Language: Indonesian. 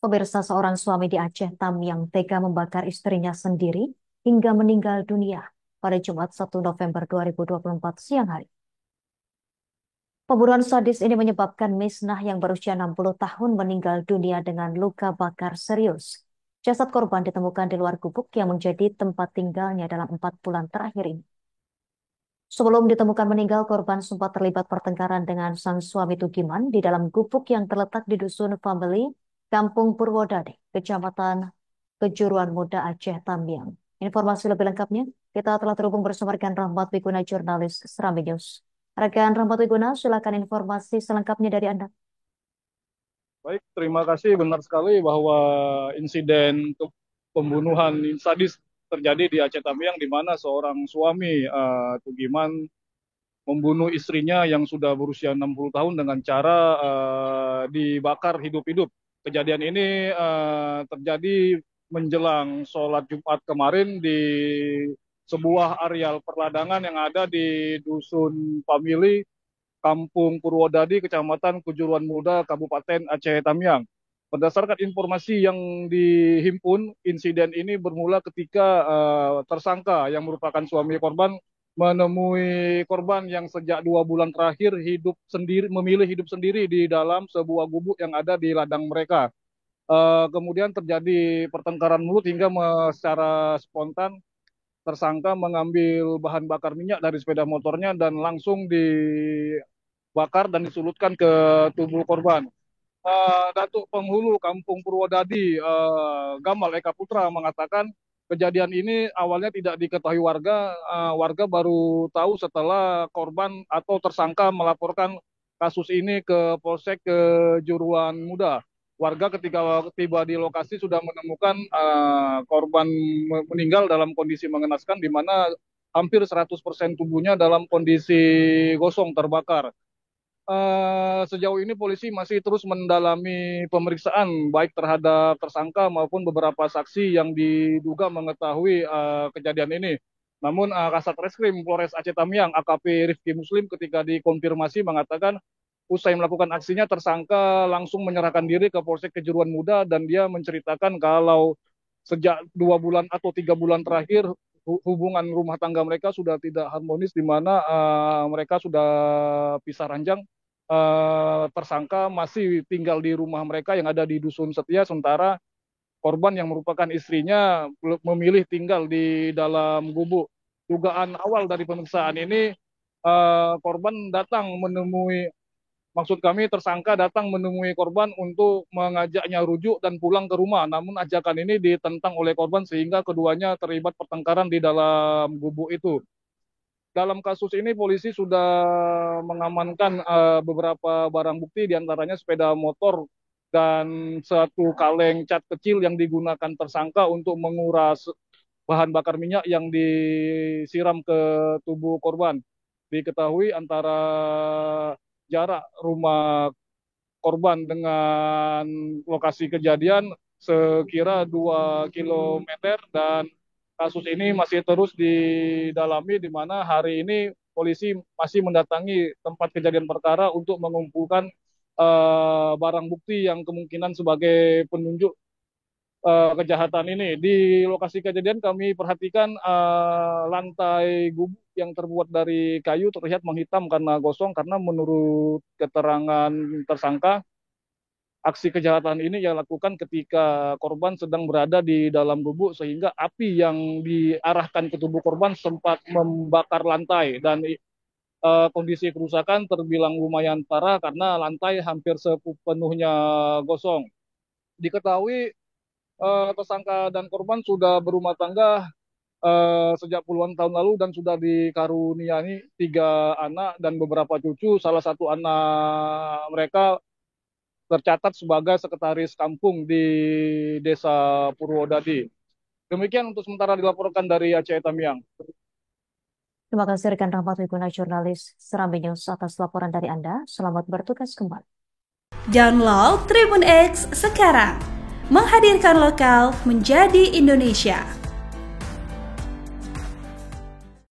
Pemirsa, seorang suami di Aceh Tamiang tega membakar istrinya sendiri hingga meninggal dunia pada Jumat 1 November 2024 siang hari. Pembunuhan sadis ini menyebabkan Misnah yang berusia 60 tahun meninggal dunia dengan luka bakar serius. Jasad korban ditemukan di luar gubuk yang menjadi tempat tinggalnya dalam 4 bulan terakhir ini. Sebelum ditemukan meninggal, korban sempat terlibat pertengkaran dengan sang suami Tugiman di dalam gubuk yang terletak di Dusun Family, Kampung Purwodadi, Kecamatan Kejuruan Muda Aceh Tamiang. Informasi lebih lengkapnya, kita telah terhubung bersama rekan Rahmat Wiguna, jurnalis Serambi News. Rekan Rahmat Wiguna, silakan informasi selengkapnya dari Anda. Baik, terima kasih. Benar sekali bahwa insiden pembunuhan sadis terjadi di Aceh Tamiang di mana seorang suami Tugiman membunuh istrinya yang sudah berusia 60 tahun dengan cara dibakar hidup-hidup. Kejadian ini terjadi menjelang sholat Jumat kemarin di sebuah areal perladangan yang ada di Dusun Famili, Kampung Purwodadi, Kecamatan Kejuruan Muda, Kabupaten Aceh Tamiang. Berdasarkan informasi yang dihimpun, insiden ini bermula ketika tersangka yang merupakan suami korban menemui korban yang sejak 2 bulan terakhir memilih hidup sendiri di dalam sebuah gubuk yang ada di ladang mereka. Kemudian terjadi pertengkaran mulut hingga secara spontan tersangka mengambil bahan bakar minyak dari sepeda motornya dan langsung dibakar dan disulutkan ke tubuh korban. Datuk Penghulu Kampung Purwodadi, Gamal Eka Putra mengatakan kejadian ini awalnya tidak diketahui warga. Warga baru tahu setelah korban atau tersangka melaporkan kasus ini ke Polsek Kejuruan Muda. Warga ketika tiba di lokasi sudah menemukan korban meninggal dalam kondisi mengenaskan, di mana hampir 100% tubuhnya dalam kondisi gosong terbakar. Sejauh ini polisi masih terus mendalami pemeriksaan baik terhadap tersangka maupun beberapa saksi yang diduga mengetahui kejadian ini. Namun Kasat Reskrim Polres Aceh Tamiang AKP Rifki Muslim ketika dikonfirmasi mengatakan usai melakukan aksinya tersangka langsung menyerahkan diri ke Polsek Kejuruan Muda dan dia menceritakan kalau sejak 2 bulan atau 3 bulan terakhir hubungan rumah tangga mereka sudah tidak harmonis, di mana mereka sudah pisah ranjang. Tersangka masih tinggal di rumah mereka yang ada di Dusun Setia, sementara korban yang merupakan istrinya memilih tinggal di dalam gubuk. Dugaan awal dari pemeriksaan ini, korban datang menemui, maksud kami tersangka datang menemui korban untuk mengajaknya rujuk dan pulang ke rumah. Namun ajakan ini ditentang oleh korban sehingga keduanya terlibat pertengkaran di dalam gubuk itu. Dalam kasus ini polisi sudah mengamankan beberapa barang bukti, diantaranya sepeda motor dan satu kaleng cat kecil yang digunakan tersangka untuk menguras bahan bakar minyak yang disiram ke tubuh korban. Diketahui antara jarak rumah korban dengan lokasi kejadian sekira 2 kilometer, dan kasus ini masih terus didalami, di mana hari ini polisi masih mendatangi tempat kejadian perkara untuk mengumpulkan barang bukti yang kemungkinan sebagai penunjuk kejahatan ini. Di lokasi kejadian kami perhatikan lantai gubuk yang terbuat dari kayu terlihat menghitam karena gosong, karena menurut keterangan tersangka aksi kejahatan ini ia lakukan ketika korban sedang berada di dalam gubuk, sehingga api yang diarahkan ke tubuh korban sempat membakar lantai, dan kondisi kerusakan terbilang lumayan parah karena lantai hampir sepenuhnya gosong. Diketahui tersangka dan korban sudah berumah tangga sejak puluhan tahun lalu dan sudah dikaruniai 3 anak dan beberapa cucu. Salah satu anak mereka tercatat sebagai sekretaris kampung di Desa Purwodadi. Demikian untuk sementara dilaporkan dari Aceh Tamiang. Terima kasih rekan Rahmat Wiguna, jurnalis Serambi News, atas laporan dari Anda. Selamat bertugas kembali. Download Tribun X sekarang, menghadirkan lokal menjadi Indonesia.